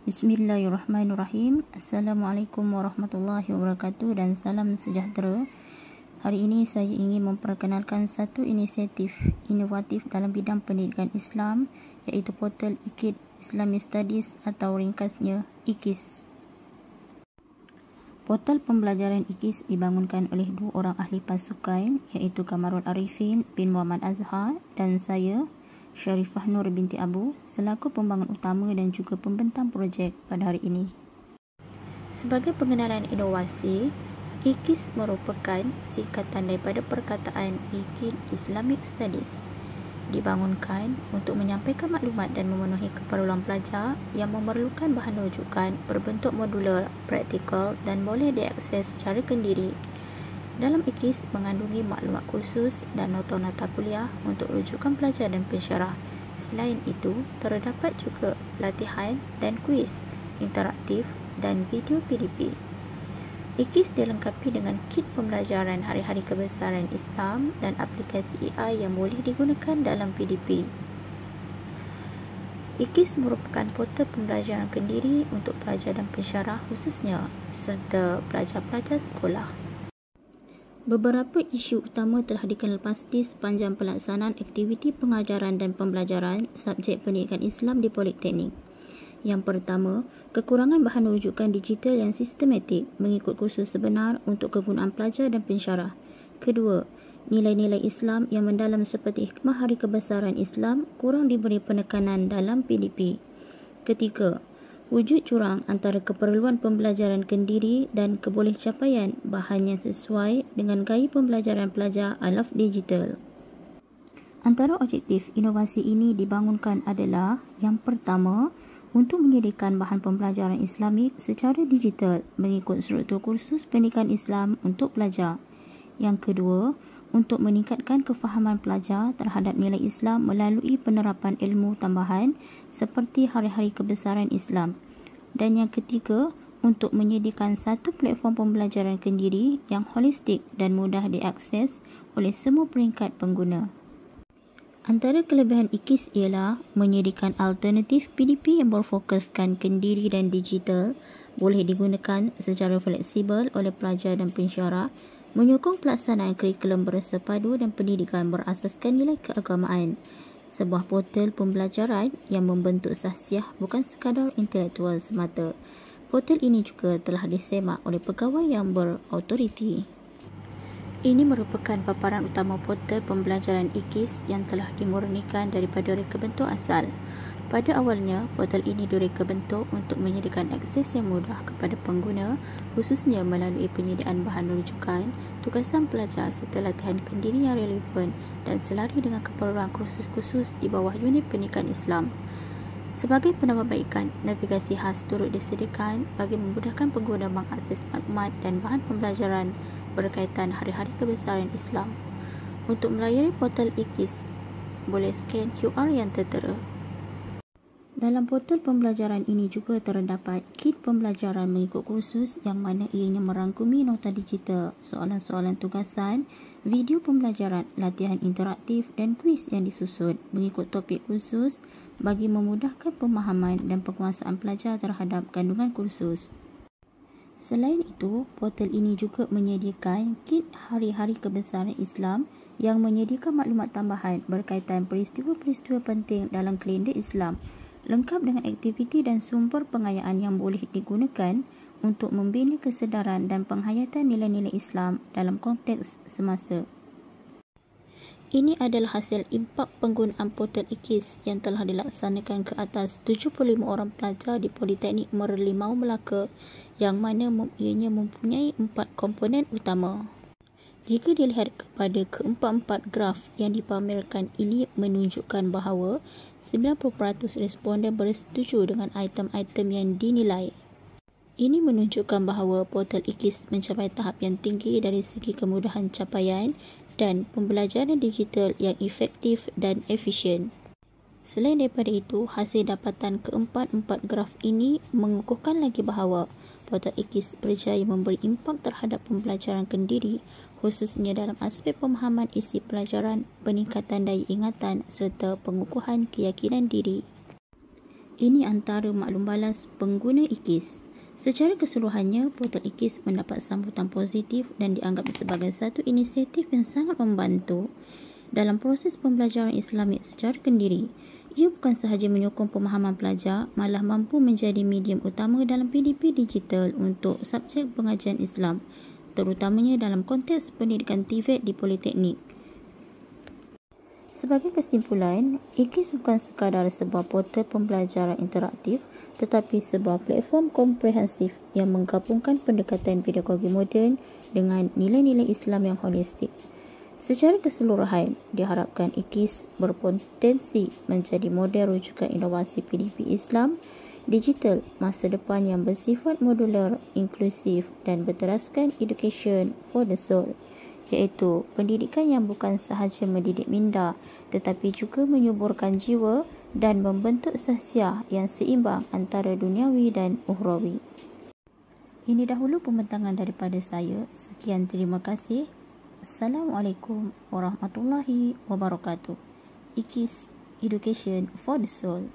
Bismillahirrahmanirrahim. Assalamualaikum warahmatullahi wabarakatuh dan salam sejahtera. Hari ini saya ingin memperkenalkan satu inisiatif inovatif dalam bidang pendidikan Islam, iaitu portal IKID Islamic Studies atau ringkasnya IKIS. Portal pembelajaran IKIS dibangunkan oleh dua orang ahli pasukan, iaitu Kamarul Arifin bin Muhammad Azhar dan saya, Sharifah Nur binti Abu, selaku pembangun utama dan juga pembentang projek pada hari ini. Sebagai pengenalan inovasi, IKIS merupakan singkatan daripada perkataan IKID Islamic Studies. Dibangunkan untuk menyampaikan maklumat dan memenuhi keperluan pelajar yang memerlukan bahan rujukan berbentuk modular, praktikal dan boleh diakses secara kendiri. Dalam IKIS mengandungi maklumat kursus dan nota-nota kuliah untuk rujukan pelajar dan pensyarah. Selain itu, terdapat juga latihan dan kuis interaktif dan video PDP. IKIS dilengkapi dengan kit pembelajaran hari-hari kebesaran Islam dan aplikasi AI yang boleh digunakan dalam PDP. IKIS merupakan portal pembelajaran kendiri untuk pelajar dan pensyarah khususnya serta pelajar-pelajar sekolah. Beberapa isu utama telah dikenal pasti sepanjang pelaksanaan aktiviti pengajaran dan pembelajaran subjek pendidikan Islam di Politeknik. Yang pertama, kekurangan bahan rujukan digital yang sistematik mengikut kursus sebenar untuk kegunaan pelajar dan pensyarah. Kedua, nilai-nilai Islam yang mendalam seperti hikmah hari kebesaran Islam kurang diberi penekanan dalam PDP. Ketiga, wujud curang antara keperluan pembelajaran kendiri dan kebolehcapaian bahan yang sesuai dengan gaya pembelajaran pelajar alaf digital. Antara objektif inovasi ini dibangunkan adalah yang pertama, untuk menyediakan bahan pembelajaran Islamik secara digital mengikut struktur kursus pendidikan Islam untuk pelajar. Yang kedua, untuk meningkatkan kefahaman pelajar terhadap nilai Islam melalui penerapan ilmu tambahan seperti hari-hari kebesaran Islam. Dan yang ketiga, untuk menyediakan satu platform pembelajaran kendiri yang holistik dan mudah diakses oleh semua peringkat pengguna. Antara kelebihan IKIS ialah menyediakan alternatif PDP yang berfokuskan kendiri dan digital, boleh digunakan secara fleksibel oleh pelajar dan pensyarah, menyokong pelaksanaan kurikulum bersepadu dan pendidikan berasaskan nilai keagamaan. Sebuah portal pembelajaran yang membentuk sahsiah bukan sekadar intelektual semata. Portal ini juga telah disemak oleh pegawai yang berautoriti. Ini merupakan paparan utama portal pembelajaran IKIS yang telah dimurnikan daripada reka bentuk asal. Pada awalnya, portal ini direka bentuk untuk menyediakan akses yang mudah kepada pengguna, khususnya melalui penyediaan bahan rujukan, tugasan pelajar serta latihan kendiri yang relevan dan selari dengan keperluan kursus-kursus di bawah unit pendidikan Islam. Sebagai penambahbaikan, navigasi khas turut disediakan bagi memudahkan pengguna mengakses maklumat dan bahan pembelajaran berkaitan hari-hari kebesaran Islam. Untuk melayari portal IKIS, boleh scan QR yang tertera. Dalam portal pembelajaran ini juga terdapat kit pembelajaran mengikut kursus yang mana ianya merangkumi nota digital, soalan-soalan tugasan, video pembelajaran, latihan interaktif dan kuis yang disusun mengikut topik khusus bagi memudahkan pemahaman dan penguasaan pelajar terhadap kandungan kursus. Selain itu, portal ini juga menyediakan kit hari-hari kebesaran Islam yang menyediakan maklumat tambahan berkaitan peristiwa-peristiwa penting dalam kalender Islam, lengkap dengan aktiviti dan sumber pengayaan yang boleh digunakan untuk membina kesedaran dan penghayatan nilai-nilai Islam dalam konteks semasa. Ini adalah hasil impak penggunaan portal IKIS yang telah dilaksanakan ke atas 75 orang pelajar di Politeknik Merlimau Melaka yang mana ianya mempunyai 4 komponen utama. Jika dilihat kepada keempat-empat graf yang dipamerkan, ini menunjukkan bahawa 90% responden bersetuju dengan item-item yang dinilai. Ini menunjukkan bahawa portal IKIS mencapai tahap yang tinggi dari segi kemudahan capaian dan pembelajaran digital yang efektif dan efisien. Selain daripada itu, hasil dapatan keempat-empat graf ini mengukuhkan lagi bahawa portal IKIS berjaya memberi impak terhadap pembelajaran kendiri, khususnya dalam aspek pemahaman isi pelajaran, peningkatan daya ingatan serta pengukuhan keyakinan diri. Ini antara maklum balas pengguna IKIS. Secara keseluruhannya, portal IKIS mendapat sambutan positif dan dianggap sebagai satu inisiatif yang sangat membantu dalam proses pembelajaran Islamik secara kendiri. Ia bukan sahaja menyokong pemahaman pelajar, malah mampu menjadi medium utama dalam PDP digital untuk subjek pengajian Islam, terutamanya dalam konteks pendidikan TVET di Politeknik. Sebagai kesimpulan, IKIS bukan sekadar sebuah portal pembelajaran interaktif, tetapi sebuah platform komprehensif yang menggabungkan pendekatan pedagogi moden dengan nilai-nilai Islam yang holistik. Secara keseluruhan, diharapkan IKIS berpotensi menjadi model rujukan inovasi PDP Islam digital masa depan yang bersifat modular, inklusif dan berteraskan education for the soul, iaitu pendidikan yang bukan sahaja mendidik minda tetapi juga menyuburkan jiwa dan membentuk sahsiah yang seimbang antara duniawi dan ukhrawi. Ini dahulu pembentangan daripada saya. Sekian, terima kasih. Assalamualaikum warahmatullahi wabarakatuh. IKIS, Education for the Soul.